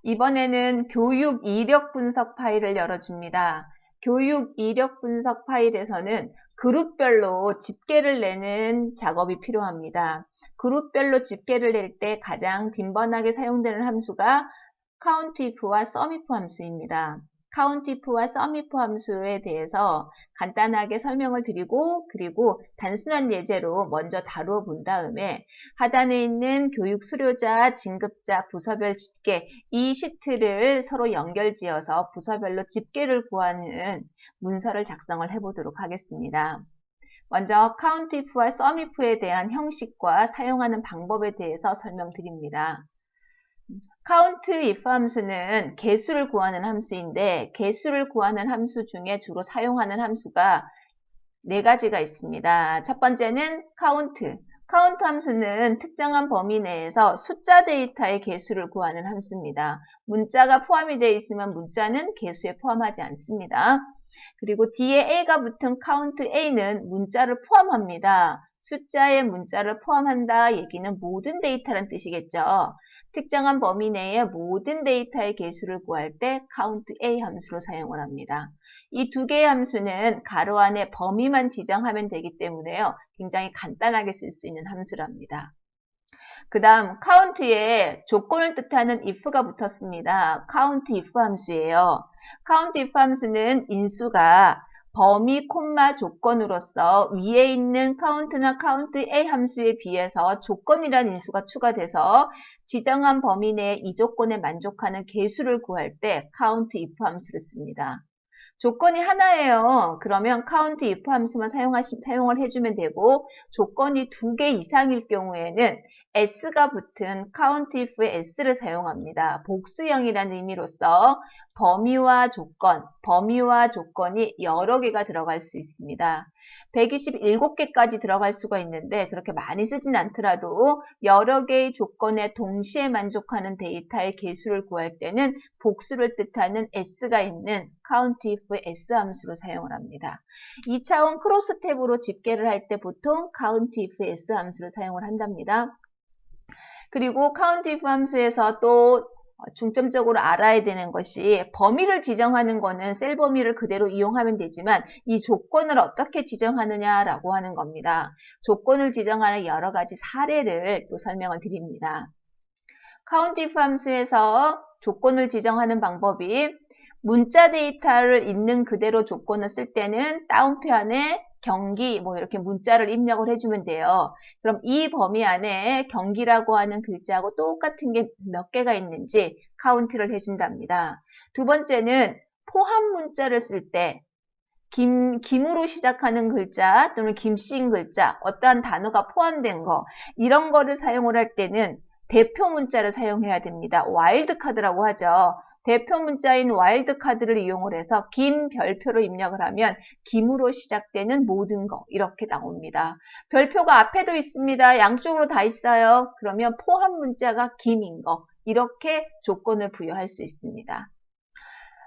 이번에는 교육 이력 분석 파일을 열어줍니다. 교육 이력 분석 파일에서는 그룹별로 집계를 내는 작업이 필요합니다. 그룹별로 집계를 낼 때 가장 빈번하게 사용되는 함수가 countIf와 sumIf 함수입니다. countIf와 sumIf 함수에 대해서 간단하게 설명을 드리고 그리고 단순한 예제로 먼저 다루어 본 다음에 하단에 있는 교육 수료자, 진급자, 부서별 집계 이 시트를 서로 연결지어서 부서별로 집계를 구하는 문서를 작성을 해보도록 하겠습니다. 먼저 countIf와 sumIf에 대한 형식과 사용하는 방법에 대해서 설명드립니다. countIf 함수는 개수를 구하는 함수인데 개수를 구하는 함수 중에 주로 사용하는 함수가 네 가지가 있습니다. 첫 번째는 count. count 함수는 특정한 범위 내에서 숫자 데이터의 개수를 구하는 함수입니다. 문자가 포함이 되어 있으면 문자는 개수에 포함하지 않습니다. 그리고 뒤에 a가 붙은 count a는 문자를 포함합니다. 숫자의 문자를 포함한다 얘기는 모든 데이터란 뜻이겠죠. 특정한 범위 내의 모든 데이터의 개수를 구할 때 count a 함수로 사용을 합니다. 이 두 개의 함수는 가로 안에 범위만 지정하면 되기 때문에요. 굉장히 간단하게 쓸 수 있는 함수랍니다. 그 다음 count에 조건을 뜻하는 if가 붙었습니다. countIf 함수예요. countIf 함수는 인수가 범위, 콤마, 조건으로서 위에 있는 count나 countA 함수에 비해서 조건이라는 인수가 추가돼서 지정한 범위 내에 이 조건에 만족하는 개수를 구할 때 countIf 함수를 씁니다. 조건이 하나예요. 그러면 countIf 함수만 사용을 해주면 되고 조건이 2개 이상일 경우에는 s가 붙은 countIf의 s를 사용합니다. 복수형이라는 의미로서 범위와 조건이 여러 개가 들어갈 수 있습니다. 127개까지 들어갈 수가 있는데 그렇게 많이 쓰진 않더라도 여러 개의 조건에 동시에 만족하는 데이터의 개수를 구할 때는 복수를 뜻하는 s가 있는 countIf의 s 함수로 사용을 합니다. 2차원 크로스 탭으로 집계를 할 때 보통 countIf의 s 함수를 사용을 한답니다. 그리고 countIf 함수에서 또 중점적으로 알아야 되는 것이 범위를 지정하는 거는 셀 범위를 그대로 이용하면 되지만 이 조건을 어떻게 지정하느냐라고 하는 겁니다. 조건을 지정하는 여러 가지 사례를 또 설명을 드립니다. countIf 함수에서 조건을 지정하는 방법이 문자 데이터를 있는 그대로 조건을 쓸 때는 다운표 안에 경기 이렇게 문자를 입력을 해주면 돼요. 그럼 이 범위 안에 경기라고 하는 글자하고 똑같은 게 몇 개가 있는지 카운트를 해준답니다. 두 번째는 포함 문자를 쓸 때 김으로 시작하는 글자 또는 김씨인 글자 어떠한 단어가 포함된 거 이런 거를 사용을 할 때는 대표 문자를 사용해야 됩니다. 와일드카드라고 하죠. 대표 문자인 와일드카드를 이용을 해서 김 별표로 입력을 하면 김으로 시작되는 모든 거 이렇게 나옵니다. 별표가 앞에도 있습니다. 양쪽으로 다 있어요. 그러면 포함 문자가 김인 거 이렇게 조건을 부여할 수 있습니다.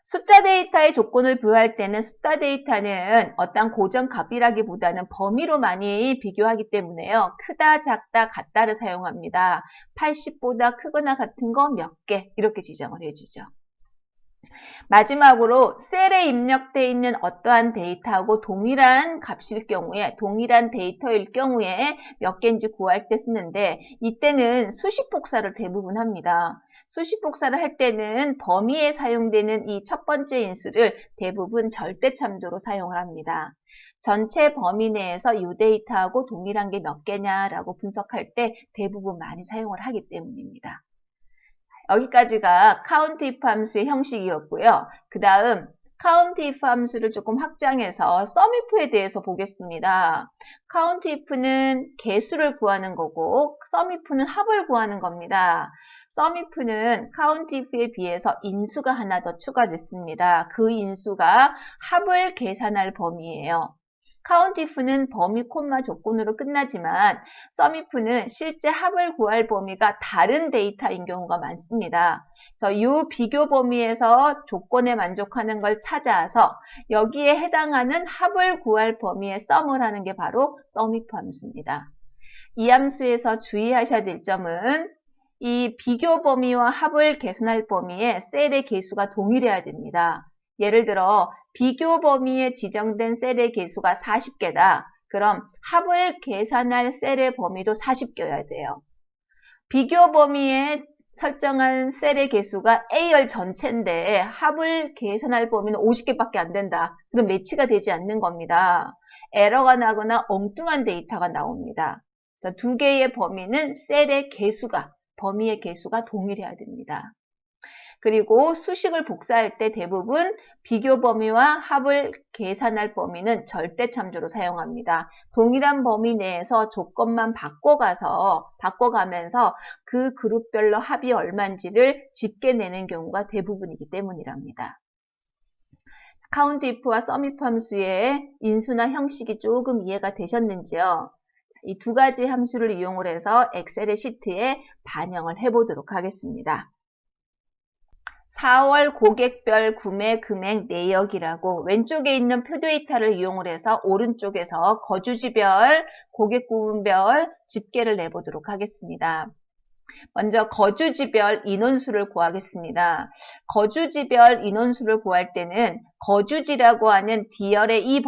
숫자 데이터의 조건을 부여할 때는 숫자 데이터는 어떤 고정 값이라기보다는 범위로 많이 비교하기 때문에요. 크다, 작다, 같다를 사용합니다. 80보다 크거나 같은 거 몇 개 이렇게 지정을 해주죠. 마지막으로 셀에 입력되어 있는 어떠한 데이터하고 동일한 값일 경우에 동일한 데이터일 경우에 몇 개인지 구할 때 쓰는데 이때는 수식 복사를 대부분 합니다. 수식 복사를 할 때는 범위에 사용되는 이 첫 번째 인수를 대부분 절대참조로 사용을 합니다. 전체 범위 내에서 이 데이터하고 동일한 게 몇 개냐라고 분석할 때 대부분 많이 사용을 하기 때문입니다. 여기까지가 countIf 함수의 형식이었고요. 그 다음 countIf 함수를 조금 확장해서 sumIf에 대해서 보겠습니다. countIf는 개수를 구하는 거고 sumIf는 합을 구하는 겁니다. sumIf는 countIf에 비해서 인수가 하나 더 추가됐습니다. 그 인수가 합을 계산할 범위예요. countIf는 범위 콤마 조건으로 끝나지만 sumIf는 실제 합을 구할 범위가 다른 데이터인 경우가 많습니다. 그래서 이 비교 범위에서 조건에 만족하는 걸 찾아서 여기에 해당하는 합을 구할 범위에 sum을 하는 게 바로 sumIf 함수입니다. 이 함수에서 주의하셔야 될 점은 이 비교 범위와 합을 계산할 범위에 셀의 개수가 동일해야 됩니다. 예를 들어 비교 범위에 지정된 셀의 개수가 40개다. 그럼 합을 계산할 셀의 범위도 40개여야 돼요. 비교 범위에 설정한 셀의 개수가 A열 전체인데 합을 계산할 범위는 50개밖에 안 된다. 그럼 매치가 되지 않는 겁니다. 에러가 나거나 엉뚱한 데이터가 나옵니다. 두 개의 범위는 셀의 개수가, 범위의 개수가 동일해야 됩니다. 그리고 수식을 복사할 때 대부분 비교 범위와 합을 계산할 범위는 절대참조로 사용합니다. 동일한 범위 내에서 조건만 바꿔가면서 그 그룹별로 합이 얼마인지를 집계내는 경우가 대부분이기 때문이랍니다. count if와 sum if 함수의 인수나 형식이 조금 이해가 되셨는지요? 이 두 가지 함수를 이용을 해서 엑셀의 시트에 반영을 해보도록 하겠습니다. 4월 고객별 구매 금액 내역이라고 왼쪽에 있는 표 데이터를 이용을 해서 오른쪽에서 거주지별, 고객 구분별 집계를 내보도록 하겠습니다. 먼저 거주지별 인원수를 구하겠습니다. 거주지별 인원수를 구할 때는 거주지라고 하는 D열의 이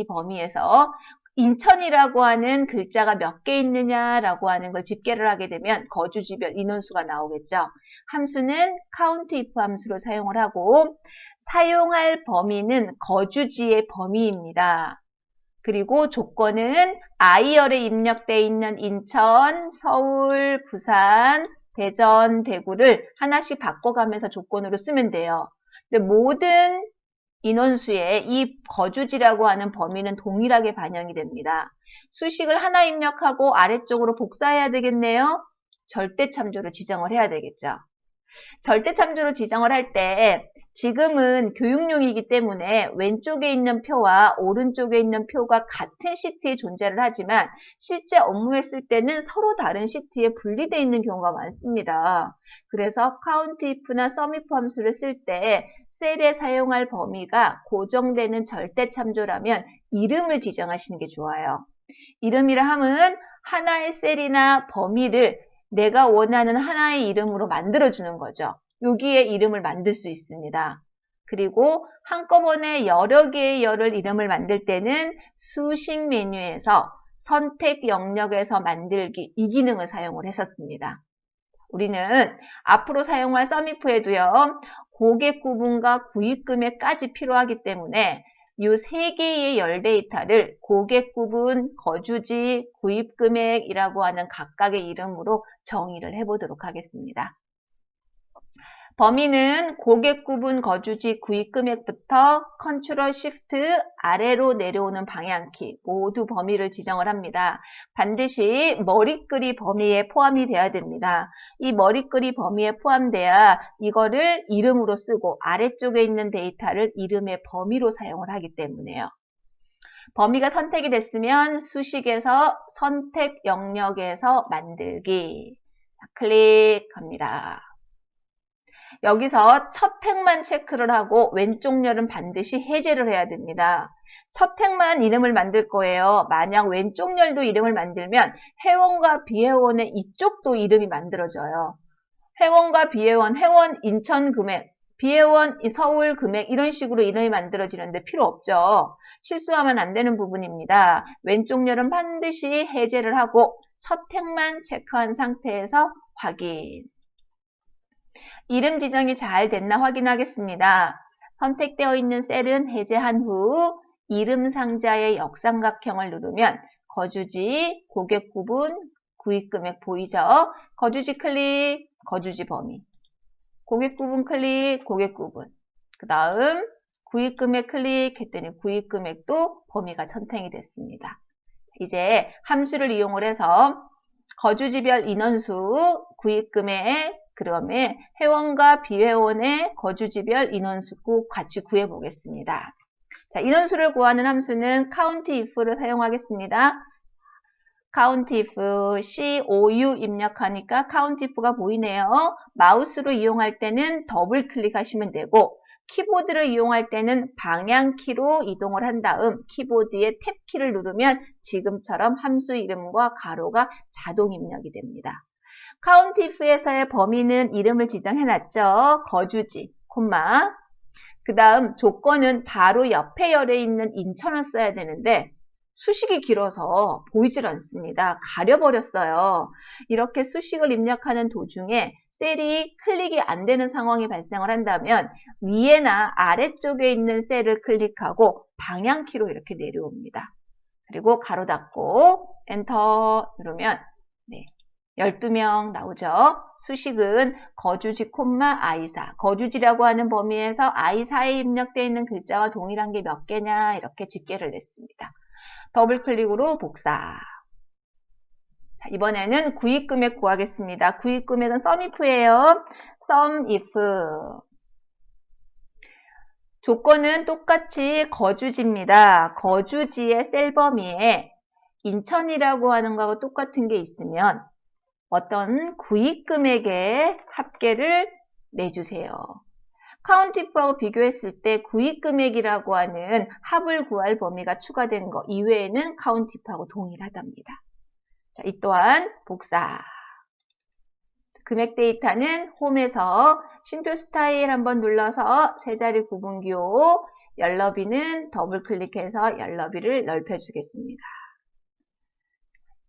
범위에서 인천이라고 하는 글자가 몇 개 있느냐라고 하는 걸 집계를 하게 되면 거주지별 인원수가 나오겠죠. 함수는 count if 함수로 사용을 하고 사용할 범위는 거주지의 범위입니다. 그리고 조건은 I열에 입력되어 있는 인천, 서울, 부산, 대전, 대구를 하나씩 바꿔가면서 조건으로 쓰면 돼요. 근데 모든 인원수의 이 거주지라고 하는 범위는 동일하게 반영이 됩니다. 수식을 하나 입력하고 아래쪽으로 복사해야 되겠네요. 절대참조로 지정을 해야 되겠죠. 절대참조로 지정을 할 때 지금은 교육용이기 때문에 왼쪽에 있는 표와 오른쪽에 있는 표가 같은 시트에 존재를 하지만 실제 업무했을 때는 서로 다른 시트에 분리되어 있는 경우가 많습니다. 그래서 count if나 sum if 함수를 쓸 때 셀에 사용할 범위가 고정되는 절대참조라면 이름을 지정하시는 게 좋아요. 이름이라 함은 하나의 셀이나 범위를 내가 원하는 하나의 이름으로 만들어주는 거죠. 여기에 이름을 만들 수 있습니다. 그리고 한꺼번에 여러 개의 열을 이름을 만들 때는 수식 메뉴에서 선택 영역에서 만들기 이 기능을 사용을 했었습니다. 우리는 앞으로 사용할 썸이프에도요. 고객 구분과 구입 금액까지 필요하기 때문에 이 세 개의 열 데이터를 고객 구분, 거주지, 구입 금액이라고 하는 각각의 이름으로 정의를 해보도록 하겠습니다. 범위는 고객 구분, 거주지, 구입 금액부터 컨트롤 시프트 아래로 내려오는 방향키 모두 범위를 지정을 합니다. 반드시 머리글이 범위에 포함이 돼야 됩니다. 이 머리글이 범위에 포함돼야 이거를 이름으로 쓰고 아래쪽에 있는 데이터를 이름의 범위로 사용을 하기 때문에요. 범위가 선택이 됐으면 수식에서 선택 영역에서 만들기 클릭합니다. 여기서 첫 행만 체크를 하고 왼쪽 열은 반드시 해제를 해야 됩니다. 첫 행만 이름을 만들 거예요. 만약 왼쪽 열도 이름을 만들면 회원과 비회원의 이쪽도 이름이 만들어져요. 회원과 비회원, 회원 인천 금액, 비회원 서울 금액 이런 식으로 이름이 만들어지는데 필요 없죠. 실수하면 안 되는 부분입니다. 왼쪽 열은 반드시 해제를 하고 첫 행만 체크한 상태에서 확인. 이름 지정이 잘 됐나 확인하겠습니다. 선택되어 있는 셀은 해제한 후 이름 상자의 역삼각형을 누르면 거주지, 고객 구분, 구입 금액 보이죠? 거주지 클릭, 거주지 범위. 고객 구분 클릭, 고객 구분. 그 다음 구입 금액 클릭했더니 구입 금액도 범위가 선택이 됐습니다. 이제 함수를 이용을 해서 거주지별 인원수, 구입 금액, 그다음에 회원과 비회원의 거주지별 인원수 꼭 같이 구해보겠습니다. 자, 인원수를 구하는 함수는 count if를 사용하겠습니다. count if COU 입력하니까 count if가 보이네요. 마우스로 이용할 때는 더블 클릭하시면 되고 키보드를 이용할 때는 방향키로 이동을 한 다음 키보드의 탭키를 누르면 지금처럼 함수 이름과 가로가 자동 입력이 됩니다. COUNTIF에서의 범위는 이름을 지정해놨죠. 거주지, 콤마. 그 다음 조건은 바로 옆에 열에 있는 인천을 써야 되는데 수식이 길어서 보이질 않습니다. 가려버렸어요. 이렇게 수식을 입력하는 도중에 셀이 클릭이 안 되는 상황이 발생을 한다면 위에나 아래쪽에 있는 셀을 클릭하고 방향키로 이렇게 내려옵니다. 그리고 가로 닫고 엔터 누르면 12명 나오죠. 수식은 거주지 콤마 I4. 거주지라고 하는 범위에서 I4에 입력되어 있는 글자와 동일한 게 몇 개냐 이렇게 집계를 냈습니다. 더블 클릭으로 복사. 자, 이번에는 구입금액 구하겠습니다. 구입금액은 SUMIF예요. SUMIF. 조건은 똑같이 거주지입니다. 거주지의 셀 범위에 인천이라고 하는 거하고 똑같은 게 있으면 어떤 구입금액의 합계를 내주세요. COUNTIF하고 비교했을 때 구입금액이라고 하는 합을 구할 범위가 추가된 거 이외에는 COUNTIF하고 동일하답니다. 자, 이 또한 복사. 금액 데이터는 홈에서 쉼표 스타일 한번 눌러서 세 자리 구분기호, 열너비는 더블 클릭해서 열너비를 넓혀주겠습니다.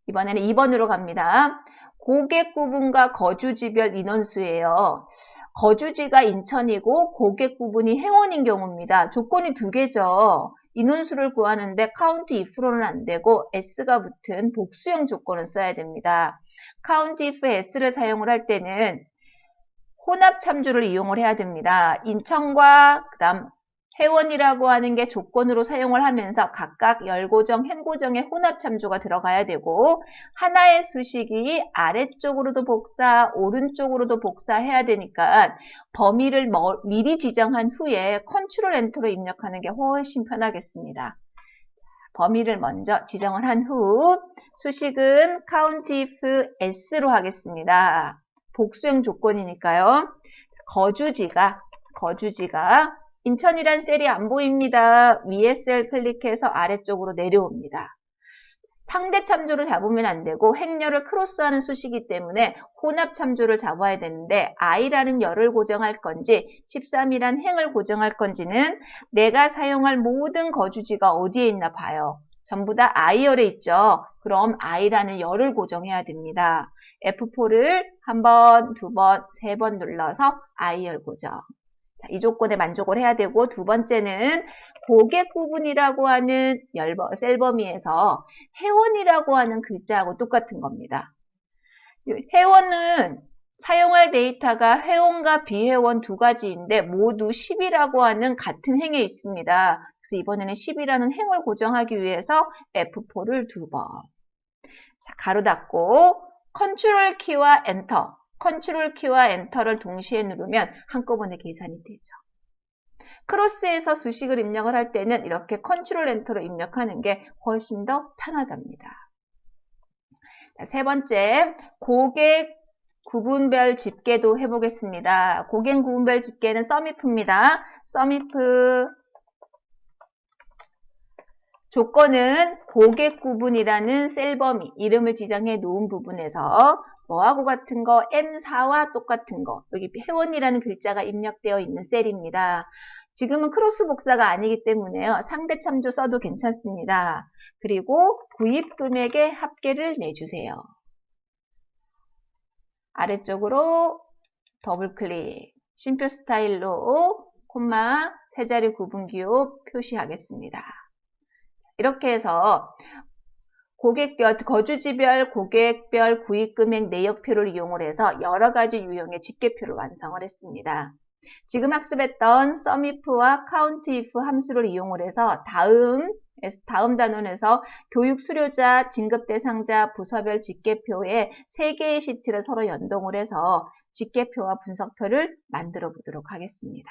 이번에는 2번으로 갑니다. 고객 구분과 거주지별 인원수예요. 거주지가 인천이고 고객 구분이 혜원인 경우입니다. 조건이 두 개죠. 인원수를 구하는데 COUNTIF로는 안 되고 S가 붙은 복수형 조건을 써야 됩니다. COUNTIF S를 사용을 할 때는 혼합 참조를 이용을 해야 됩니다. 인천과 그다음 혜원이라고 하는 게 조건으로 사용을 하면서 각각 열고정, 행고정의 혼합 참조가 들어가야 되고 하나의 수식이 아래쪽으로도 복사, 오른쪽으로도 복사해야 되니까 범위를 미리 지정한 후에 컨트롤 엔터로 입력하는 게 훨씬 편하겠습니다. 범위를 먼저 지정을 한 후 수식은 COUNTIF S로 하겠습니다. 복수형 조건이니까요. 거주지가 인천이란 셀이 안 보입니다. 위에 셀 클릭해서 아래쪽으로 내려옵니다. 상대 참조를 잡으면 안 되고 행렬을 크로스하는 수식이기 때문에 혼합 참조를 잡아야 되는데 I라는 열을 고정할 건지 13이란 행을 고정할 건지는 내가 사용할 모든 거주지가 어디에 있나 봐요. 전부 다 I열에 있죠. 그럼 I라는 열을 고정해야 됩니다. F4를 한 번, 두 번, 세 번 눌러서 I열 고정. 자, 이 조건에 만족을 해야 되고 두 번째는 고객 구분이라고 하는 셀 범위에서 혜원이라고 하는 글자하고 똑같은 겁니다. 혜원은 사용할 데이터가 회원과 비회원 두 가지인데 모두 10이라고 하는 같은 행에 있습니다. 그래서 이번에는 10이라는 행을 고정하기 위해서 F4를 두 번. 자, 가로 닫고 컨트롤 키와 엔터. 컨트롤 키와 엔터를 동시에 누르면 한꺼번에 계산이 되죠. 크로스에서 수식을 입력을 할 때는 이렇게 컨트롤 엔터로 입력하는 게 훨씬 더 편하답니다. 자, 세 번째, 고객 구분별 집계도 해보겠습니다. 고객 구분별 집계는 SUMIF입니다. SUMIF 조건은 고객 구분이라는 셀 범위, 이름을 지정해 놓은 부분에서 뭐하고 같은 거, M4와 똑같은 거, 여기 회원이라는 글자가 입력되어 있는 셀입니다. 지금은 크로스 복사가 아니기 때문에요. 상대 참조 써도 괜찮습니다. 그리고 구입 금액의 합계를 내주세요. 아래쪽으로 더블 클릭, 쉼표 스타일로 콤마 세 자리 구분기호 표시하겠습니다. 이렇게 해서 고객별, 거주지별, 고객별 구입금액 내역표를 이용을 해서 여러 가지 유형의 집계표를 완성을 했습니다. 지금 학습했던 SUMIF와 COUNTIF 함수를 이용을 해서 다음 단원에서 교육 수료자, 진급 대상자, 부서별 집계표에 3개의 시트를 서로 연동을 해서 집계표와 분석표를 만들어 보도록 하겠습니다.